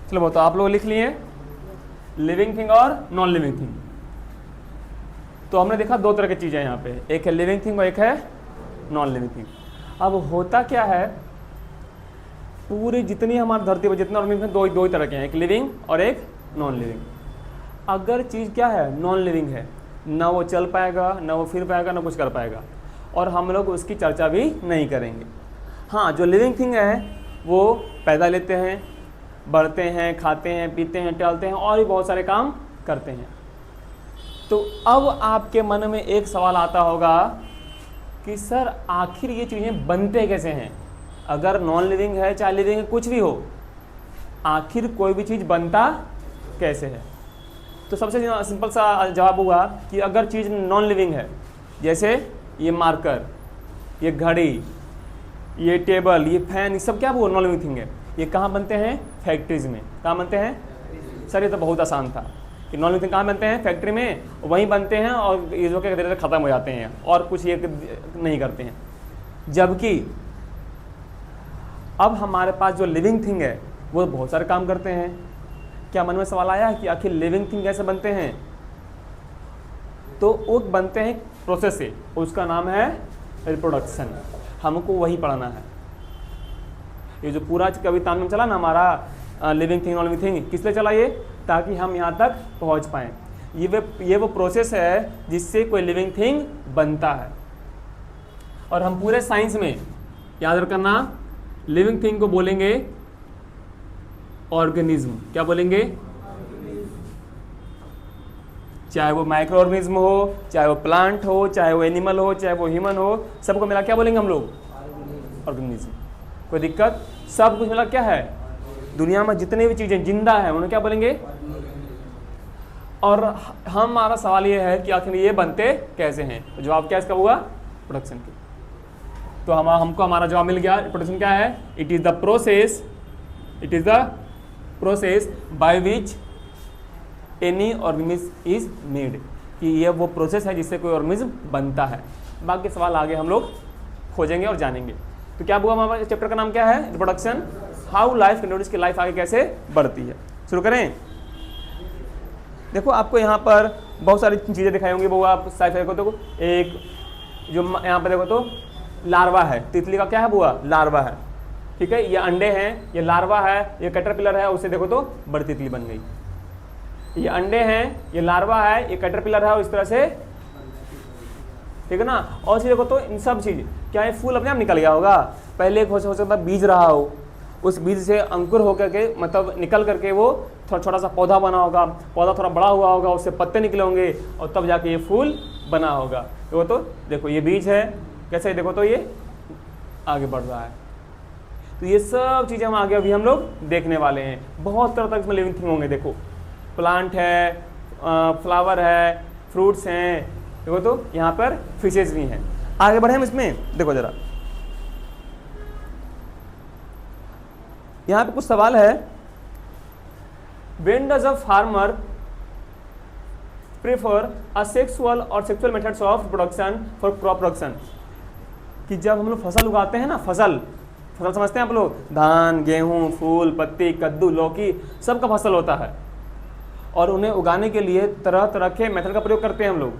चलो बताओ, आप लोग लिख लिए लिविंग थिंग और नॉन लिविंग थिंग। तो हमने देखा दो तरह की चीज़ें यहाँ पे, एक है लिविंग थिंग और एक है नॉन लिविंग थिंग। अब होता क्या है, पूरी जितनी हमारी धरती पर जितना ऑर्गेनिज्म है, दो ही तरह के हैं, एक लिविंग और एक नॉन लिविंग। अगर चीज़ क्या है, नॉन लिविंग है, ना वो चल पाएगा, ना वो फिर पाएगा, ना कुछ कर पाएगा, और हम लोग उसकी चर्चा भी नहीं करेंगे। हाँ, जो लिविंग थिंग है वो पैदा लेते हैं, बढ़ते हैं, खाते हैं, पीते हैं, टहलते हैं और भी बहुत सारे काम करते हैं। तो अब आपके मन में एक सवाल आता होगा कि सर आखिर ये चीज़ें बनते कैसे हैं? अगर नॉन लिविंग है चाहे लिविंग है, कुछ भी हो, आखिर कोई भी चीज़ बनता कैसे है? तो सबसे सिंपल सा जवाब हुआ कि अगर चीज़ नॉन लिविंग है, जैसे ये मार्कर, ये घड़ी, ये टेबल, ये फैन, ये सब क्या वो नॉन लिविंग थिंग है। ये कहाँ बनते हैं? फैक्ट्रीज में। कहाँ बनते हैं? सर ये तो बहुत आसान था कि नॉन लिविंग थिंग कहाँ बनते हैं? फैक्ट्री में, वहीं बनते हैं और ये जो कि धीरे धीरे ख़त्म हो जाते हैं और कुछ ये नहीं करते हैं। जबकि अब हमारे पास जो लिविंग थिंग है वो बहुत सारे काम करते हैं। क्या मन में सवाल आया कि आखिर लिविंग थिंग कैसे बनते हैं? तो वो बनते हैं प्रोसेस से, उसका नाम है रिप्रोडक्शन। हमको वही पढ़ना है। ये जो पूरा कविता में चला ना हमारा living thing non living thing, किस लिए चला ये? ताकि हम यहाँ तक पहुँच पाएँ। ये वो प्रोसेस है जिससे कोई लिविंग थिंग बनता है। और हम पूरे साइंस में याद रखना, लिविंग थिंग को बोलेंगे ऑर्गेनिज्म। क्या बोलेंगे? चाहे वो माइक्रो ऑर्गेनिज्म हो, चाहे वो प्लांट हो, चाहे वो एनिमल हो, चाहे वो ह्यूमन हो, सबको मिला क्या बोलेंगे हम लोग? ऑर्गेनिज्म। कोई दिक्कत? सब कुछ मिला क्या है? दुनिया में जितने भी चीजें जिंदा है उन्हें क्या बोलेंगे? और हमारा सवाल ये है कि आखिर ये बनते कैसे हैं? तो जवाब क्या इसका हुआ? प्रोडक्शन के। तो हमको हमारा जवाब मिल गया। प्रोडक्शन क्या है? It is the process by which any organism is made. कि ये वो प्रोसेस है जिससे कोई ऑर्गेनिज्म बनता है। बाकी सवाल आगे हम लोग खोजेंगे और जानेंगे। तो क्या हुआ, हमारे चैप्टर का नाम क्या है? रिप्रोडक्शन। हाउ लाइफ कंटिन्यूज, की लाइफ आगे कैसे बढ़ती है। शुरू करें। देखो आपको यहाँ पर बहुत सारी चीज़ें दिखाई होंगी। वो आप साइफर को देखो, एक जो यहाँ पर देखो तो लार्वा है, तितली का क्या है? बुआ लार्वा है। ठीक है, ये अंडे हैं, ये लार्वा है, ये कैटरपिलर है, उसे देखो तो बड़ी तितली बन गई। ये अंडे हैं, ये लार्वा है, ये कैटरपिलर है, और इस तरह से, ठीक है ना। और देखो तो इन सब चीज क्या ये फूल अपने आप निकल गया होगा? पहले एक हो सकता है बीज रहा हो, उस बीज से अंकुर होकर के मतलब निकल करके वो थोड़ा छोटा सा पौधा बना होगा, पौधा थोड़ा बड़ा हुआ होगा, उससे पत्ते निकले होंगे और तब जाके ये फूल बना होगा। देखो तो, देखो ये बीज है, कैसे देखो तो ये आगे बढ़ रहा है। तो ये सब चीज़ें हम आगे अभी हम लोग देखने वाले हैं। बहुत तरह तक इसमें लिविंग थिंग होंगे। देखो प्लांट है, फ्लावर है, फ्रूट्स हैं, देखो तो यहाँ पर फिशेज भी हैं। आगे बढ़े हम इसमें, देखो जरा यहाँ पे कुछ सवाल है। When does a farmer prefer asexual और sexual methods of production for crop production? कि जब हम लोग फसल उगाते हैं ना, फसल समझते हैं आप लोग, धान, गेहूं, फूल, पत्ती, कद्दू, लौकी, सबका फसल होता है। और उन्हें उगाने के लिए तरह तरह के मेथड का प्रयोग करते हैं हम लोग।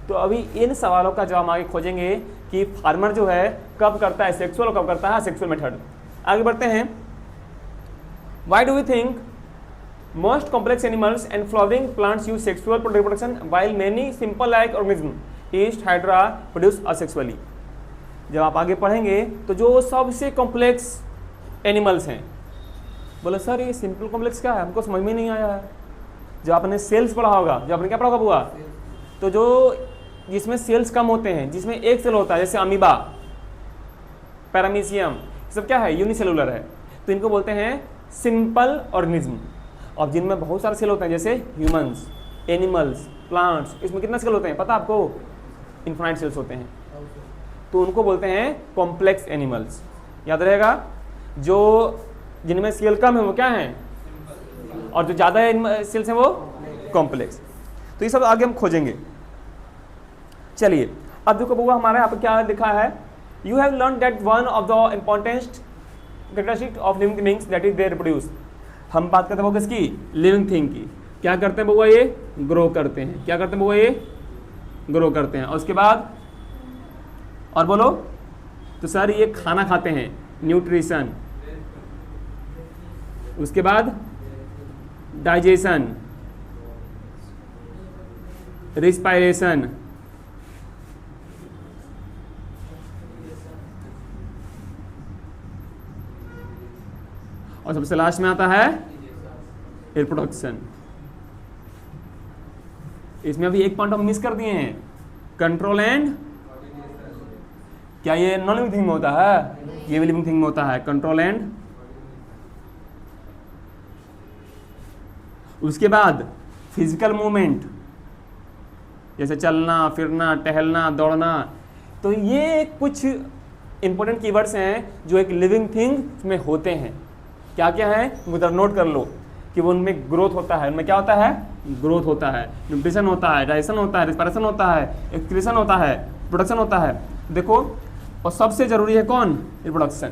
तो अभी इन सवालों का जवाब आगे खोजेंगे कि फार्मर जो है कब करता है सेक्सुअल और कब करता है सेक्सुअल मेथड। आगे बढ़ते हैं। Why do we think most complex animals and flowering plants use sexual reproduction while many simple like organism yeast hydra produce asexually? जब आप आगे पढ़ेंगे तो जो सबसे कॉम्प्लेक्स एनिमल्स हैं, बोले सर ये सिंपल कॉम्प्लेक्स क्या है, हमको समझ में नहीं आया है। जब आपने सेल्स पढ़ा होगा, जब आपने क्या पढ़ा होगा बुआ, तो जो जिसमें सेल्स कम होते हैं, जिसमें एक सेल होता है, जैसे अमीबा, पैरामीशियम, सब क्या है? यूनिसेलुलर है। तो इनको बोलते हैं सिंपल ऑर्गेनिज्म। और जिनमें बहुत सारे सेल होते हैं, जैसे ह्यूमंस, एनिमल्स, प्लांट्स, इसमें कितना सेल होते हैं पता आपको? इन्फाइनाइट सेल्स होते हैं। तो उनको बोलते हैं कॉम्प्लेक्स एनिमल्स। याद रहेगा, जो जिनमें सेल कम है वो क्या है, और जो ज़्यादा सेल्स हैं वो कॉम्प्लेक्स। तो ये सब आगे हम खोजेंगे। चलिए अब देखो बउआ, हमारे यहाँ पर क्या लिखा है? You have learn that one of the important characteristic of living beings that is they reproduce. हम बात करते हैं वो किसकी, लिविंग थिंग की। क्या करते हैं बउआ, ये ग्रो करते हैं। क्या करते हैं बउआ, ये ग्रो करते हैं। और उसके बाद और बोलो, तो सर ये खाना खाते हैं, न्यूट्रिशन। उसके बाद डाइजेशन, रिस्पायरेशन, और सबसे लास्ट में आता है रिप्रोडक्शन। इसमें अभी एक पॉइंट हम मिस कर दिए हैं, कंट्रोल एंड। क्या ये नॉन लिविंग थिंग में होता है, ये भी लिविंग थिंग में होता है, कंट्रोल एंड। उसके बाद फिजिकल मूवमेंट, जैसे चलना फिरना टहलना दौड़ना। तो ये कुछ इंपॉर्टेंट कीवर्ड्स हैं जो एक लिविंग थिंग में होते हैं। क्या क्या है उधर नोट कर लो कि वो उनमें ग्रोथ होता है। उनमें क्या होता है, ग्रोथ होता है, न्यूट्रिशन होता है, डाइजेशन होता है, रिस्पायरेशन होता है, एक्सक्रीशन होता है, प्रोडक्शन होता है। देखो, और सबसे जरूरी है कौन, रिप्रोडक्शन।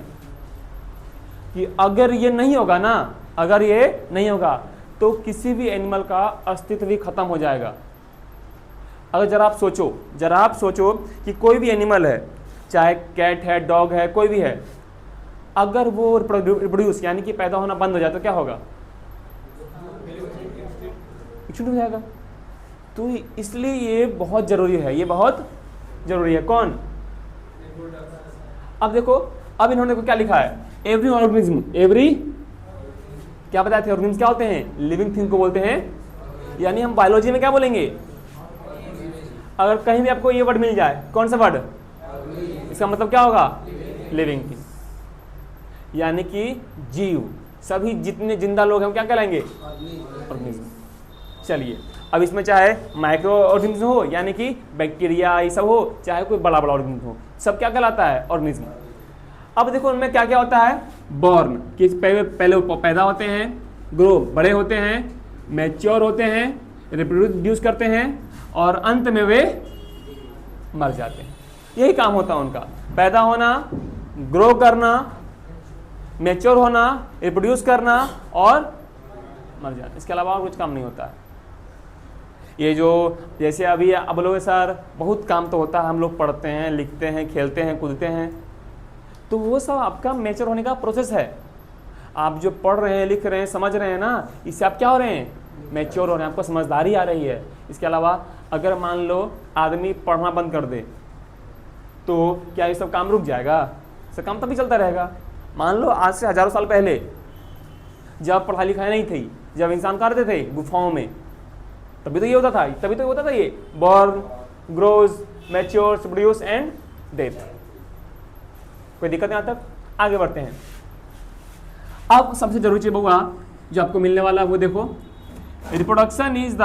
कि अगर ये नहीं होगा ना, अगर ये नहीं होगा तो किसी भी एनिमल का अस्तित्व भी खत्म हो जाएगा। अगर जरा आप सोचो कि कोई भी एनिमल है, चाहे कैट है, डॉग है, कोई भी है, अगर वो रिप्रोड्यूस यानी कि पैदा होना बंद हो जाए तो क्या होगा, एक्सटिंक्ट हो जाएगा। तो इसलिए ये बहुत जरूरी है, ये बहुत जरूरी है। कौन, अब देखो, अब इन्होंने को क्या लिखा है, एवरी ऑर्गेनिज्म, एवरी, क्या बताए थे ऑर्गेनिज्म क्या होते हैं, लिविंग थिंग को बोलते हैं। यानी हम बायोलॉजी में क्या बोलेंगे, अगर कहीं भी आपको ये वर्ड मिल जाए, कौन सा वर्ड, इसका मतलब क्या होगा, लिविंग थिंग। यानी कि जीव, सभी जितने जिंदा लोग हैं क्या कहलाएंगे, ऑर्गेनिज्म। चलिए, अब इसमें चाहे माइक्रो ऑर्गेनिज्म हो यानी कि बैक्टीरिया ये सब हो, चाहे कोई बड़ा बड़ा ऑर्गेनिज्म हो, सब क्या कहलाता है, ऑर्गेनिज्म। अब देखो उनमें क्या क्या होता है, बॉर्न, कि पहले पैदा होते हैं, ग्रो बड़े होते हैं, मैच्योर होते हैं, रिप्रोड्यूस करते हैं, और अंत में वे मर जाते हैं। यही काम होता है उनका, पैदा होना, ग्रो करना, मैच्योर होना, रिप्रोड्यूस करना और मर जाना। इसके अलावा और कुछ काम नहीं होता है। ये जो जैसे अभी अब लोग सर बहुत काम तो होता है, हम लोग पढ़ते हैं, लिखते हैं, खेलते हैं, कूदते हैं, तो वो सब आपका मैच्योर होने का प्रोसेस है। आप जो पढ़ रहे हैं, लिख रहे हैं, समझ रहे हैं ना, इससे आप क्या हो रहे हैं, मैच्योर हो रहे हैं, आपको समझदारी आ रही है। इसके अलावा अगर मान लो आदमी पढ़ना बंद कर दे तो क्या ये सब काम रुक जाएगा, सब काम तभी चलता रहेगा। मान लो आज से हजारों साल पहले जब पढ़ाई लिखाई नहीं थी, जब इंसान क्या करते थे गुफाओं में, तभी तो ये होता था, तभी तो होता था ये born, grows, mature, reproduce and death. कोई दिक्कत नहीं, आता आगे बढ़ते हैं। अब सबसे जरूरी चीज होगा जो आपको मिलने वाला है वो देखो, reproduction is the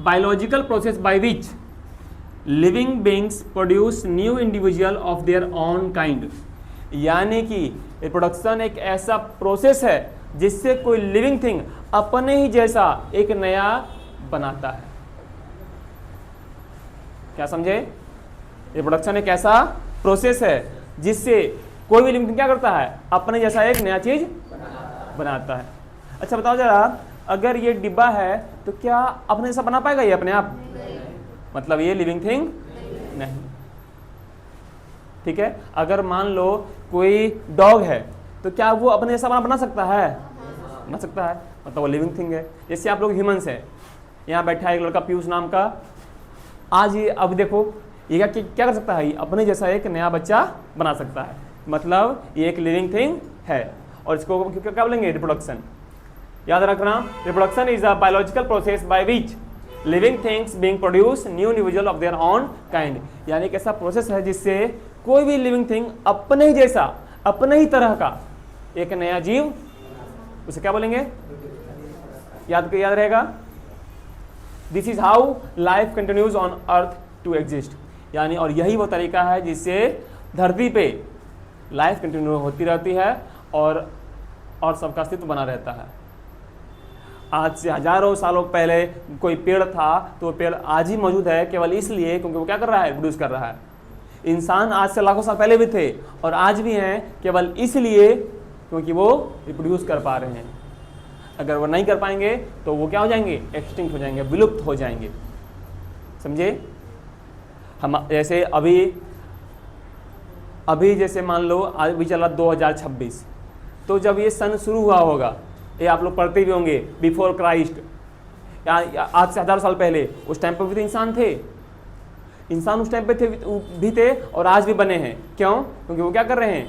biological process by which living beings produce new individual of their own kind. यानी कि रिप्रोडक्शन एक ऐसा प्रोसेस है जिससे कोई लिविंग थिंग अपने ही जैसा एक नया बनाता है। क्या समझे, रिप्रोडक्शन एक ऐसा प्रोसेस है जिससे कोई भी लिविंग थिंग क्या करता है, अपने जैसा एक नया चीज बनाता है। अच्छा बताओ जरा, अगर ये डिब्बा है तो क्या अपने जैसा बना पाएगा ये अपने आप, मतलब ये लिविंग थिंग नहीं। ठीक है, अगर मान लो कोई डॉग है तो क्या वो अपने जैसा बना सकता है, बना सकता है, मतलब वो लिविंग थिंग है। जैसे आप लोग ह्यूमंस है, यहाँ बैठा है एक लड़का पीयूष नाम का, आज ये अब देखो ये क्या कर सकता है, अपने जैसा एक नया बच्चा बना सकता है, मतलब ये एक लिविंग थिंग है। और इसको क्या बोलेंगे, रिप्रोडक्शन। याद रखना, reproduction is a biological process by which living things being produce new individual of their own kind. यानी एक ऐसा प्रोसेस है जिससे कोई भी लिविंग थिंग अपने ही जैसा, अपने ही तरह का एक नया जीव, उसे क्या बोलेंगे, याद रहेगा। This is how life continues on earth to exist. यानी और यही वो तरीका है जिससे धरती पे लाइफ कंटिन्यू होती रहती है और सबका अस्तित्व बना रहता है। आज से हजारों सालों पहले कोई पेड़ था तो वो पेड़ आज ही मौजूद है केवल इसलिए क्योंकि वो क्या कर रहा है, प्रोड्यूस कर रहा है। इंसान आज से लाखों साल पहले भी थे और आज भी हैं केवल इसलिए क्योंकि वो रिप्रोड्यूस कर पा रहे हैं। अगर वो नहीं कर पाएंगे तो वो क्या हो जाएंगे, एक्सटिंक्ट हो जाएंगे, विलुप्त हो जाएंगे। समझे? हम जैसे अभी जैसे मान लो अभी चला 2026, तो जब ये सन शुरू हुआ होगा, ये आप लोग पढ़ते भी होंगे, बिफोर क्राइस्ट, या आज से 1000 साल पहले, उस टाइम पर भी तो इंसान थे, इंसान उस टाइम पे भी थे और आज भी बने हैं। क्यों? क्योंकि वो क्या कर रहे हैं,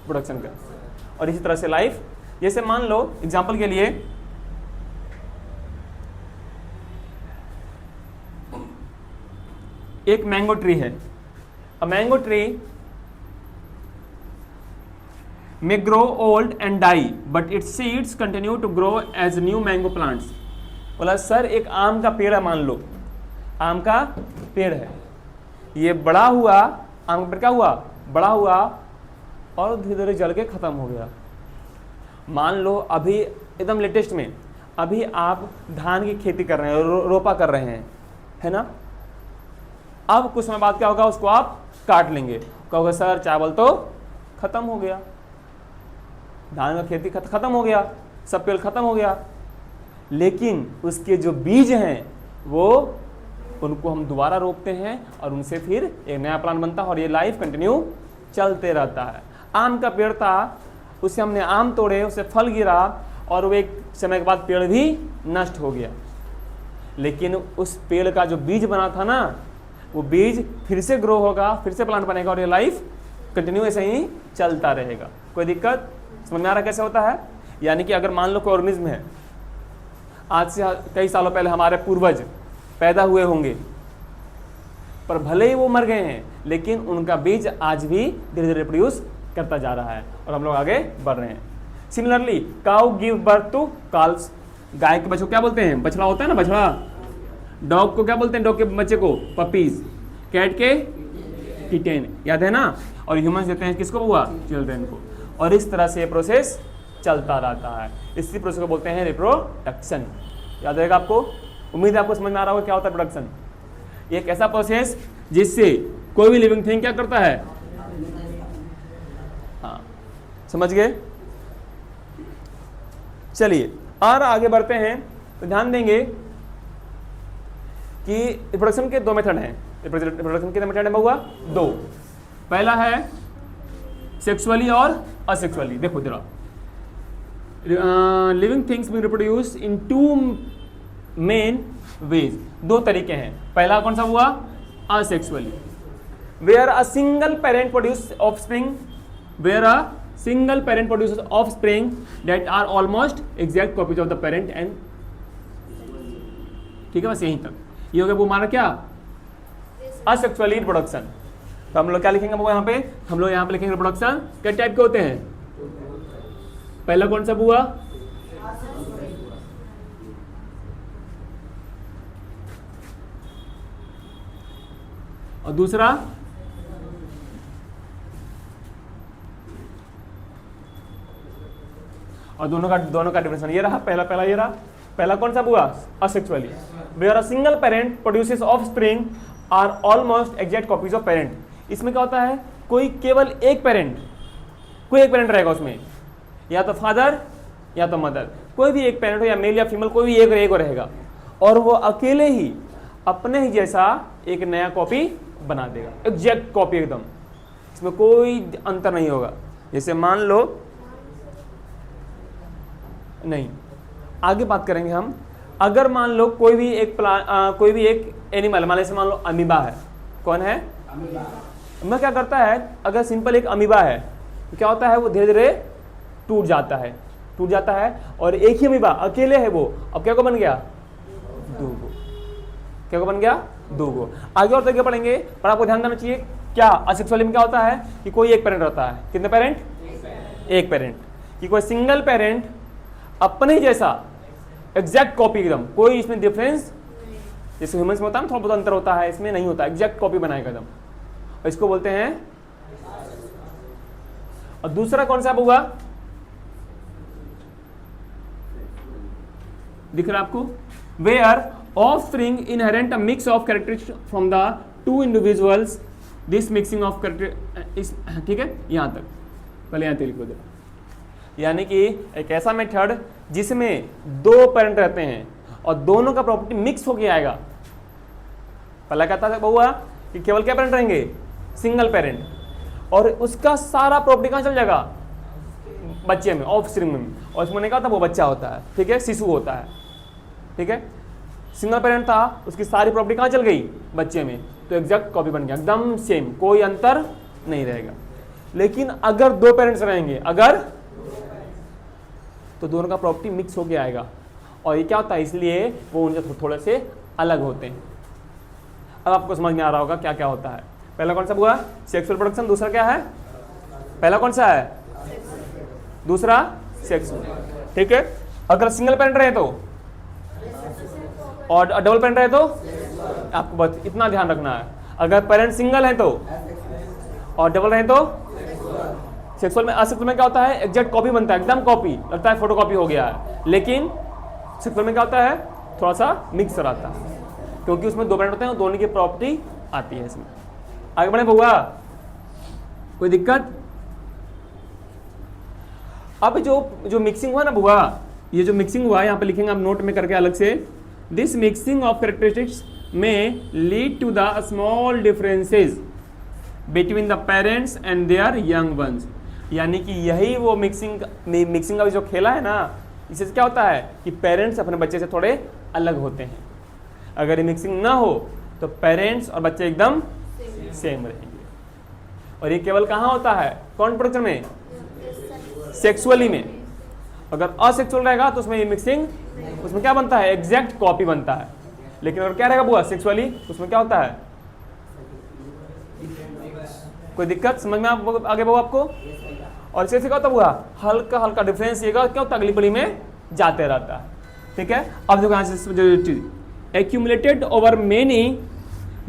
प्रोडक्शन कर। और इसी तरह से लाइफ, जैसे मान लो एग्जाम्पल के लिए एक मैंगो ट्री है। A mango tree may grow old and die but its seeds continue to grow as new mango plants। बोला सर एक आम का पेड़ है, मान लो आम का पेड़ है, ये बड़ा हुआ, आम का पेड़ क्या हुआ, बड़ा हुआ और धीरे धीरे जल के खत्म हो गया। मान लो अभी एकदम लेटेस्ट में अभी आप धान की खेती कर रहे हैं, रोपा कर रहे हैं, है ना। अब कुछ समय बाद क्या होगा, उसको आप काट लेंगे, कहोगे सर चावल तो खत्म हो गया, धान का खेती खत्म हो गया, सब पेड़ खत्म हो गया। लेकिन उसके जो बीज हैं वो, उनको हम दोबारा रोपते हैं और उनसे फिर एक नया प्लांट बनता है और ये लाइफ कंटिन्यू चलते रहता है। आम का पेड़ था, उससे हमने आम तोड़े, उससे फल गिरा और वो एक समय के बाद पेड़ भी नष्ट हो गया। लेकिन उस पेड़ का जो बीज बना था ना, वो बीज फिर से ग्रो होगा, फिर से प्लांट बनेगा और ये लाइफ कंटिन्यू ऐसे ही चलता रहेगा। कोई दिक्कत? समझ में आ रहा कैसे होता है? यानी कि अगर मान लो कोई ऑर्गेनिज्म है, आज से कई सालों पहले हमारे पूर्वज पैदा हुए होंगे, पर भले ही वो मर गए हैं, लेकिन उनका बीज आज भी धीरे धीरे प्रोड्यूस करता जा रहा है और हम लोग आगे बढ़ रहे हैं। Similarly cow give birth to calves. गाय के बच्चों को क्या बोलते हैं, बछड़ा होता है ना, बछड़ा। डॉग को क्या बोलते हैं, डॉग के बच्चे को पपीज। कैट के किटेन, याद है ना। और ह्यूमंस देते हैं किसको, हुआ चिल्ड्रन को। और इस तरह से ये प्रोसेस चलता रहता है। इसी प्रोसेस को बोलते हैं रिप्रोडक्शन। याद रहेगा आपको? उम्मीद है आपको समझ में आ रहा होगा क्या होता है प्रोडक्शन। ये एक ऐसा प्रोसेस जिससे कोई भी लिविंग थिंग क्या करता है, हाँ, समझ गए? चलिए और आगे बढ़ते हैं। तो ध्यान देंगे कि रिप्रोडक्शन के दो मेथड हैं। रिप्रोडक्शन के मेथड में हुआ दो। पहला है सेक्सुअली और असेक्सुअली। देखो जरा, लिविंग थिंग्स में reproduce in two main ways. दो तरीके हैं। पहला कौन सा हुआ, asexually, where a single parent produce offspring, where a single parent produces offspring that are almost exact copies of the parent and, ठीक है, बस यहीं तक। ये हो गया वो हमारा क्या, असेक्सुअली रिप्रोडक्शन। तो हम लोग क्या लिखेंगे यहाँ पे, हम लोग यहाँ पे लिखेंगे रिप्रोडक्शन क्या टाइप के होते हैं। पहला कौन सा हुआ, और दूसरा और दोनों का डिफरेंस ये रहा। पहला ये रहा। पहला कौन सा हुआ, asexually, where a single parent produces offspring are almost exact copies of parent. इसमें क्या होता है, कोई एक पेरेंट रहेगा उसमें, या तो फादर या तो मदर, कोई भी एक पेरेंट हो, या मेल या फीमेल, कोई भी एक रहेगा, और वो अकेले ही अपने ही जैसा एक नया कॉपी बना देगा, एग्जैक्ट कॉपी एकदम, इसमें कोई अंतर नहीं होगा। जैसे मान लो, नहीं आगे बात करेंगे हम। अगर मान लो कोई भी एक एनिमल, मान लो अमीबा है। कौन है, अमीबा। क्या करता है, अगर सिंपल एक अमीबा है तो क्या होता है, वो धीरे धीरे टूट जाता है और एक ही अमीबा अकेले है वो, अब क्या को बन गया, दो गो। आगे और तरीके पढ़ेंगे, पर आपको ध्यान देना चाहिए क्या, असेक्सुअली में क्या होता है कि कोई एक पेरेंट रहता है। कितने पेरेंट, एक पेरेंट। कि कोई सिंगल पेरेंट अपने जैसा एग्जैक्ट कॉपी एकदम, कोई इसमें डिफरेंस, जैसे ह्यूमंस में होता है ना थोड़ा बहुत अंतर होता है, इसमें नहीं होता, एग्जैक्ट कॉपी बनाएगा एकदम, और इसको बोलते हैं। और दूसरा कौन सा होगा, दिख रहा है आपको, where offspring inherent a mix of characteristics from the two individuals, this mixing of character, ठीक है, यहां तक, पहले यहां लिख दो। यानी कि एक ऐसा मेथड जिसमें दो पेरेंट रहते हैं और दोनों का प्रॉपर्टी मिक्स होके आएगा। पहला कहता था बहुआ कि केवल क्या पेरेंट रहेंगे, सिंगल पेरेंट, और उसका सारा प्रॉपर्टी कहाँ चल जाएगा, बच्चे में, ऑफस्प्रिंग में, और उसमें क्या होता है, वो बच्चा होता है, ठीक है, शिशु होता है, ठीक है। सिंगल पेरेंट था, उसकी सारी प्रॉपर्टी कहाँ चल गई, बच्चे में, तो एग्जैक्ट कॉपी बन गया, एकदम सेम, कोई अंतर नहीं रहेगा। लेकिन अगर दो पेरेंट्स रहेंगे, अगर, तो दोनों का प्रॉपर्टी मिक्स होके आएगा, और ये क्या होता है, इसलिए वो उनसे थोड़े से अलग होते हैं। अब आपको समझ में आ रहा होगा क्या क्या होता है। पहला कौन सा हुआ, सेक्सुअल प्रोडक्शन, दूसरा क्या है, पहला कौन सा है, दूसरा सेक्सुअल, ठीक है। अगर सिंगल पेरेंट रहे तो, और डबल पेरेंट रहे तो, आपको बस इतना ध्यान रखना है। अगर पेरेंट सिंगल है तो, और डबल रहे तो सेक्सुअल में। असेक्सुअल में क्या होता है, एग्जैक्ट कॉपी बनता है, एकदम कॉपी, लगता है फोटोकॉपी हो गया है। लेकिन सेक्सुअल में क्या होता है, थोड़ा सा मिक्स रहता है, क्योंकि उसमें दो पेरेंट होते हैं, दोनों की प्रॉपर्टी आती है इसमें। आगे बढ़े बउआ, कोई दिक्कत। अब जो मिक्सिंग हुआ ना बुआ, ये जो मिक्सिंग हुआ यहाँ पे लिखेंगे आप नोट में करके अलग से, दिस मिक्सिंग ऑफ कैरेक्टरिस्टिक्स में lead to the small differences between the parents and their young ones. यानी कि यही वो मिक्सिंग का जो खेला है ना, इससे क्या होता है कि पेरेंट्स अपने बच्चे से थोड़े अलग होते हैं। अगर ये मिक्सिंग ना हो तो पेरेंट्स और बच्चे एकदम सेम रहेंगे। और ये केवल कहाँ होता है, कौन प्रोडक्शन में, सेक्सुअली में। अगर असेक्सुअल रहेगा तो उसमें ये मिक्सिंग, उसमें क्या बनता है, एग्जैक्ट कॉपी बनता है। लेकिन अगर क्या रहेगा बुआ, सेक्सुअली, उसमें क्या होता है, कोई दिक्कत समझ में आगे बहु आपको। और इससे क्या होता है बुआ, हल्का हल्का डिफरेंस ये क्या होता है, अगली पीढ़ी में जाते रहता है, ठीक है। अब जो accumulated over many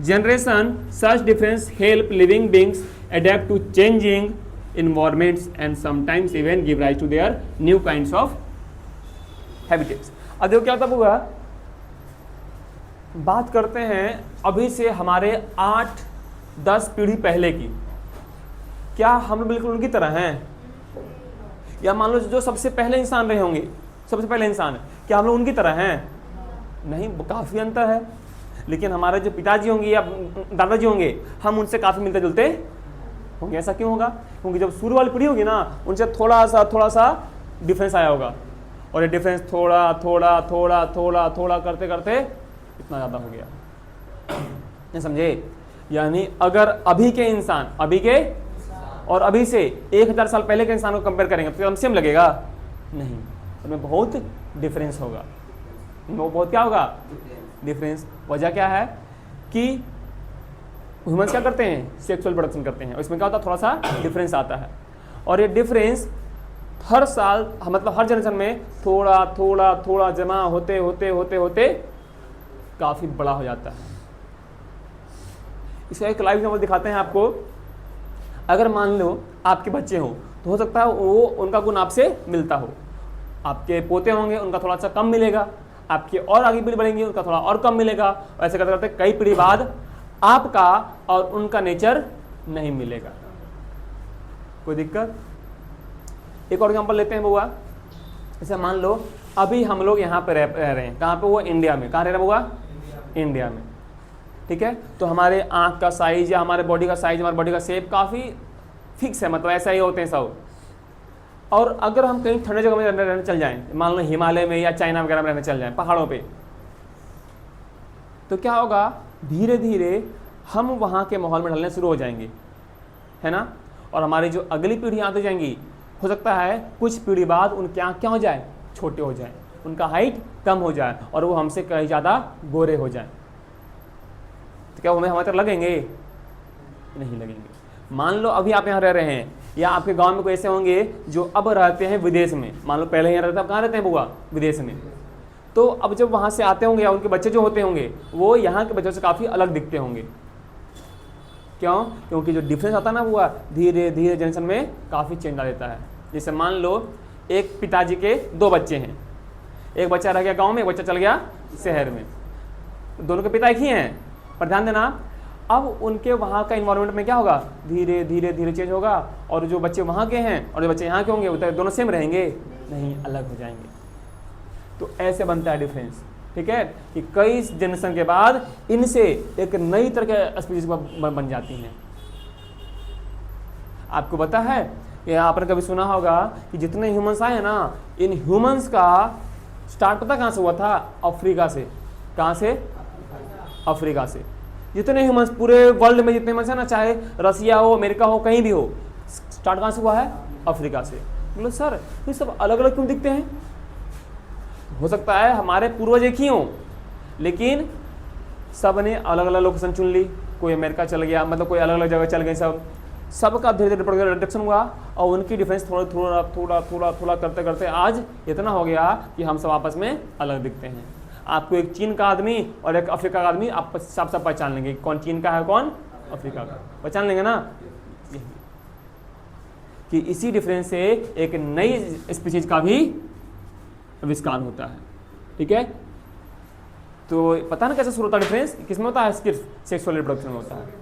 generation, such difference help living beings adapt to changing environments and sometimes even give rise to their new kinds of habitats। अब देखो क्या होता है बुआ, बात करते हैं अभी से हमारे 8-10 पीढ़ी पहले की। क्या हम बिल्कुल उनकी तरह हैं, या मान लो जो सबसे पहले इंसान रहे होंगे, सबसे पहले इंसान, क्या हम लोग उनकी तरह हैं, नहीं, काफ़ी अंतर है। लेकिन हमारे जो पिताजी होंगे या दादाजी होंगे, हम उनसे काफ़ी मिलते जुलते होंगे। ऐसा क्यों होगा, क्योंकि जब शुरू वाली पीढ़ी होगी ना, उनसे थोड़ा सा डिफरेंस आया होगा, और ये डिफरेंस थोड़ा करते करते इतना ज़्यादा हो गया, नहीं समझे। यानी अगर अभी के इंसान, अभी के और अभी से 1000 साल पहले के इंसान को कंपेयर करेंगे तो हम सेम लगेगा, नहीं, उनमें बहुत डिफरेंस होगा, वो बहुत क्या होगा, डिफरेंस। वजह क्या है कि ह्यूमंस क्या करते हैं, सेक्सुअल प्रोडक्शन करते हैं, इसमें क्या होता है, थोड़ा सा डिफरेंस आता है। और ये डिफरेंस हर साल, मतलब हर जनरेशन में थोड़ा जमा होते काफ़ी बड़ा हो जाता है। इसका एक लाइव एग्जाम्पल दिखाते हैं आपको। अगर मान लो आपके बच्चे हो तो हो सकता है वो उनका गुण आपसे मिलता हो, आपके पोते होंगे उनका थोड़ा सा कम मिलेगा, आपकी और आगे पीढ़ी बढ़ेंगी उनका थोड़ा और कम मिलेगा। ऐसे करते करते कई पीढ़ी बाद आपका और उनका नेचर नहीं मिलेगा। कोई दिक्कत। एक और एग्जांपल लेते हैं बुआ, जैसे मान लो अभी हम लोग यहाँ पे रह रहे हैं, कहाँ पे, वो इंडिया में। कहाँ रह रहा बुआ, इंडिया में, ठीक है। तो हमारे आँख का साइज या हमारे बॉडी का साइज, हमारे बॉडी का शेप काफ़ी फिक्स है, मतलब ऐसा ही होते हैं सब। और अगर हम कहीं ठंडे जगह में रहने चल जाएं, मान लो हिमालय में या चाइना वगैरह में रहने चल जाएं, पहाड़ों पे, तो क्या होगा, धीरे धीरे हम वहाँ के माहौल में ढलने शुरू हो जाएंगे, है ना। और हमारी जो अगली पीढ़ी आती जाएंगी, हो सकता है कुछ पीढ़ी बाद उनके आँख क्या हो जाए, छोटे हो जाए, उनका हाइट कम हो जाए, और वो हमसे कहीं ज़्यादा गोरे हो जाए। तो क्या वो हमारे तरफ लगेंगे, नहीं लगेंगे। मान लो अभी आप यहाँ रह रहे हैं, या आपके गांव में कोई ऐसे होंगे जो अब रहते हैं विदेश में। मान लो पहले यहाँ रहते हैं, अब कहाँ रहते हैं बुआ, विदेश में। तो अब जब वहाँ से आते होंगे या उनके बच्चे जो होते होंगे, वो यहाँ के बच्चों से काफ़ी अलग दिखते होंगे। क्यों, क्योंकि जो डिफरेंस आता है ना बुआ, धीरे धीरे जनरेशन में काफ़ी चेंज आ देता है। जैसे मान लो एक पिताजी के 2 बच्चे हैं, एक बच्चा रह गया गाँव में, एक बच्चा चल गया शहर में, दोनों के पिता एक ही हैं। पर ध्यान देना, अब उनके वहाँ का इन्वायरमेंट में क्या होगा, धीरे धीरे धीरे चेंज होगा, और जो बच्चे वहाँ के हैं और जो बच्चे यहाँ के होंगे वो दोनों सेम रहेंगे नहीं, अलग हो जाएंगे। तो ऐसे बनता है डिफरेंस, ठीक है, कि कई जनरेशन के बाद इनसे एक नई तरह के स्पीशीज बन जाती हैं। आपको पता है कि आपने कभी सुना होगा कि जितने ह्यूमंस आए हैं ना, इन ह्यूमंस का स्टार्ट पता कहाँ से हुआ था, अफ्रीका से। कहाँ से, अफ्रीका से। जितने ह्यूमंस पूरे वर्ल्ड में जितने ह्यूमंस है ना, चाहे रसिया हो, अमेरिका हो, कहीं भी हो, स्टार्ट कहाँ से हुआ है, अफ्रीका से। बोलो सर ये सब अलग अलग क्यों दिखते हैं? हो सकता है हमारे पूर्वज एक ही हों, लेकिन सब ने अलग अलग लोकेशन चुन ली, कोई अमेरिका चल गया, मतलब कोई अलग अलग जगह चल गए, सबका धीरे धीरे रिडक्शन हुआ, और उनकी डिफरेंस थोड़ा थोड़ा थोड़ा थोड़ा थोड़ा करते करते आज इतना हो गया कि हम सब आपस में अलग दिखते हैं। आपको एक चीन का आदमी और एक अफ्रीका का आदमी आप सब पहचान लेंगे, कौन चीन का है कौन अफ्रीका का, पहचान लेंगे ना। कि इसी डिफरेंस से एक नई स्पीशीज का भी आविष्कार होता है, ठीक है। तो पता ना कैसे शुरू होता है डिफरेंस, किसमें होता है, सिर्फ सेक्सुअल रिप्रोडक्शन में होता है।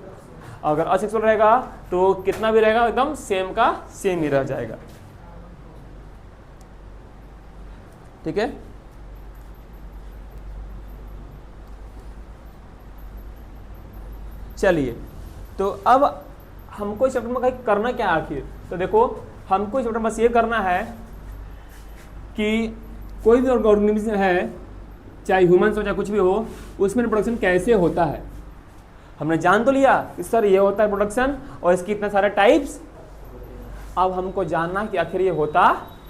अगर असेक्सुअल रहेगा तो कितना भी रहेगा एकदम सेम का सेम ही रह जाएगा, ठीक है। चलिए, तो अब हमको इस चैप्टर में कहीं करना क्या है आखिर, तो देखो हमको इस चैप्टर में बस ये करना है कि कोई भी ऑर्गेनिज्म है, चाहे ह्यूमंस हो चाहे कुछ भी हो, उसमें रिप्रोडक्शन कैसे होता है। हमने जान तो लिया कि सर ये होता है प्रोडक्शन और इसकी इतने सारे टाइप्स। अब हमको जानना कि आखिर ये होता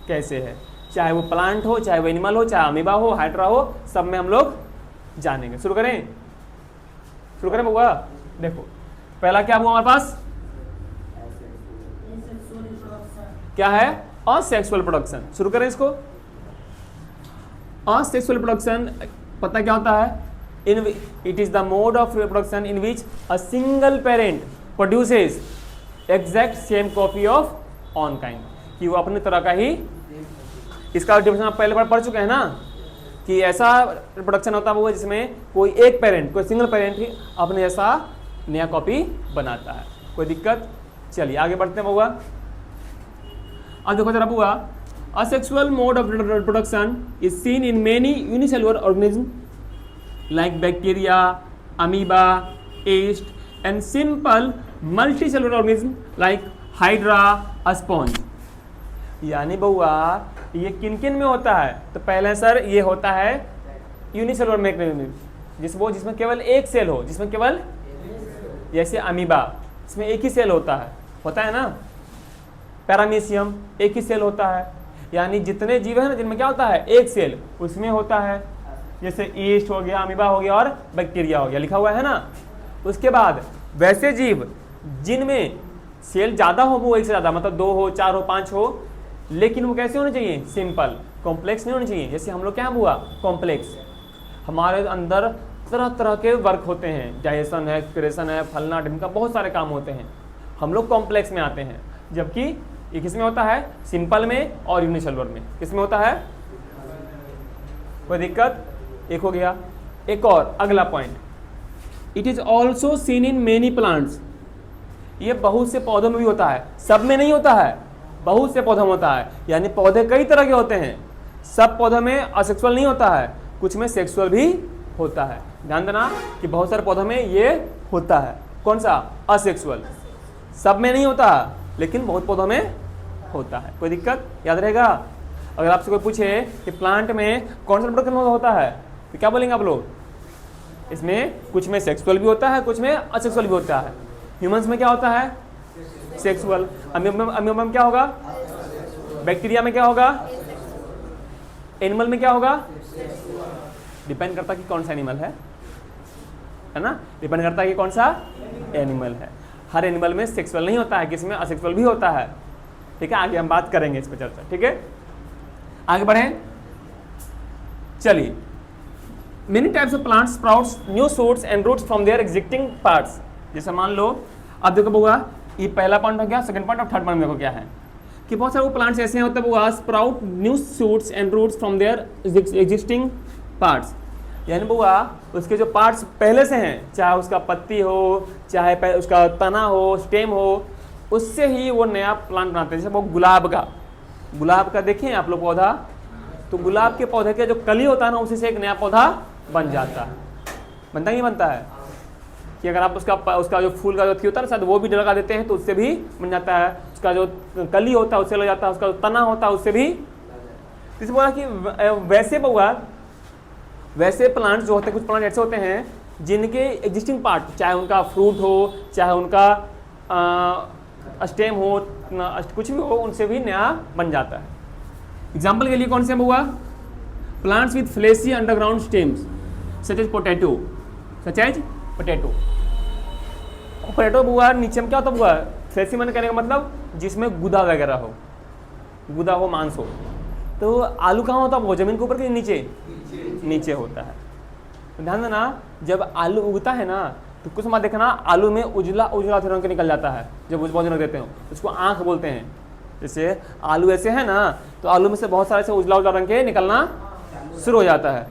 कैसे है, चाहे वो प्लांट हो, चाहे वो एनिमल हो, चाहे अमीबा हो, हाइड्रा हो, सब में हम लोग जानेंगे। शुरू करें, शुरू करें बउआ। देखो पहला क्या हुआ हमारे पास, क्या है, असेक्सुअल प्रोडक्शन। शुरू करें इसको। असेक्सुअल प्रोडक्शन पता क्या होता है, it is the mode of reproduction in which a single parent produces exact same copy of own kind, कि वो अपनी तरह का ही, इसका डिफिनेशन आप पहले बार पढ़ चुके हैं ना, कि ऐसा रिप्रोडक्शन होता है वो जिसमें कोई एक पेरेंट, कोई सिंगल पेरेंट ही अपने ऐसा नया कॉपी बनाता है। कोई दिक्कत? चलिए आगे बढ़ते हैं बउआ। अब देखो जरा बुआ, asexual mode of reproduction is seen in many unicellular organism like bacteria, amoeba, yeast, and simple multicellular organism like hydra, sponge। यानी बउआ ये किन किन में होता है, तो पहले सर ये होता है यूनिसेलुलर मैकेनिज्म, जिसमें केवल एक सेल हो, जिसमें केवल, जैसे अमीबा इसमें एक ही सेल होता है ना। पैरामीशियम एक ही सेल होता है, यानी जितने जीव है ना जिनमें क्या होता है, एक सेल उसमें होता है, जैसे ईस्ट हो गया, अमीबा हो गया और बैक्टीरिया हो गया, लिखा हुआ है ना। उसके बाद वैसे जीव जिनमें सेल ज़्यादा हो, वो एक से ज़्यादा, मतलब 2 हो, 4 हो, 5 हो, लेकिन वो कैसे होने चाहिए, सिंपल, कॉम्प्लेक्स नहीं होने चाहिए। जैसे हम लोग क्या हुआ, कॉम्प्लेक्स, हमारे अंदर तरह तरह के वर्क होते हैं, डाइजेशन है, क्रिएशन है, फलना ढिमका, बहुत सारे काम होते हैं, हम लोग कॉम्प्लेक्स में आते हैं। जबकि ये किस में होता है, सिंपल में और यूनिसेलुलर में। किस में होता है, कोई दिक्कत? एक हो गया। एक और अगला point, it is also seen in many plants, ये बहुत से पौधों में भी होता है, सब में नहीं होता है, बहुत से पौधों में होता है। यानी पौधे कई तरह के होते हैं, सब पौधों में असेक्सुअल नहीं होता है, कुछ में सेक्सुअल भी होता है। ध्यान देना कि बहुत सारे पौधों में ये होता है, कौन सा, असेक्सुअल, सब में नहीं होता लेकिन बहुत पौधों में होता है। कोई दिक्कत? याद रहेगा। अगर आपसे कोई पूछे कि प्लांट में कौन सा रिप्रोडक्शन होता है, तो क्या बोलेंगे आप लोग, इसमें कुछ में सेक्सुअल भी होता है, कुछ में असेक्सुअल भी होता है। ह्यूमंस में क्या होता है, सेक्सुअल। अमीबा में क्या होगा, बैक्टीरिया में क्या होगा, एनिमल में क्या होगा, डिपेंड करता है कि कौन सा एनिमल है ना, डिपेंड करता है कि कौन सा एनिमल है। हर एनिमल में सेक्सुअल नहीं होता है, किसमें असेक्सुअल भी होता है। ठीक है, आगे हम बात करेंगे इस पर चर्चा। ठीक है, आगे बढ़ें। चलिए, many types of plants sprouts new shoots and roots from their existing parts. जैसे मान लो, अब देखो बुआ, ये पहला पॉइंट हो गया, सेकंड पॉइंट और थर्ड पॉइंट देखो क्या है कि बहुत सारे वो प्लांट्स ऐसे होते हैं बुआ, sprout new shoots and roots from their existing parts. यानी बुआ उसके जो पार्ट्स पहले से हैं, चाहे उसका पत्ती हो, चाहे उसका तना हो, स्टेम हो, उससे ही वो नया प्लांट बनाते हैं। जैसे वो गुलाब का देखें आप लोग पौधा, तो गुलाब के पौधे के जो कली होता है ना, उसी से एक नया पौधा बन जाता है। बनता नहीं बनता है कि अगर आप उसका जो फूल का जो थी होता है ना, शायद वो भी लगा देते हैं तो उससे भी बन जाता है। उसका जो कली होता है उससे लग जाता है, उसका जो तना होता है उससे भी। इसे बोला कि वैसे बउआ वैसे प्लांट्स जो होते हैं, कुछ प्लांट ऐसे होते हैं जिनके एग्जिस्टिंग पार्ट, चाहे उनका फ्रूट हो, चाहे उनका स्टेम हो, कुछ भी हो, उनसे भी नया बन जाता है। एग्जाम्पल के लिए कौन से बउआ? Plants with fleshy underground stems such as potato, potato बुआ नीचे में क्या होता है बुआ? फ्लेशी मैंने कहने का मतलब जिसमें गुदा वगैरह हो, गुदा हो, मांस हो। तो आलू कहाँ होता है वो? जमीन के ऊपर के नीचे होता है। तो ध्यान देना, जब आलू उगता है ना तो कुछ समय देखना आलू में उजला रंग के निकल जाता है। जब उस रंग देते हो उसको आँख बोलते हैं। जैसे आलू ऐसे है ना, तो आलू में से बहुत सारे से उजला रंग के निकलना शुरू हो जाता है।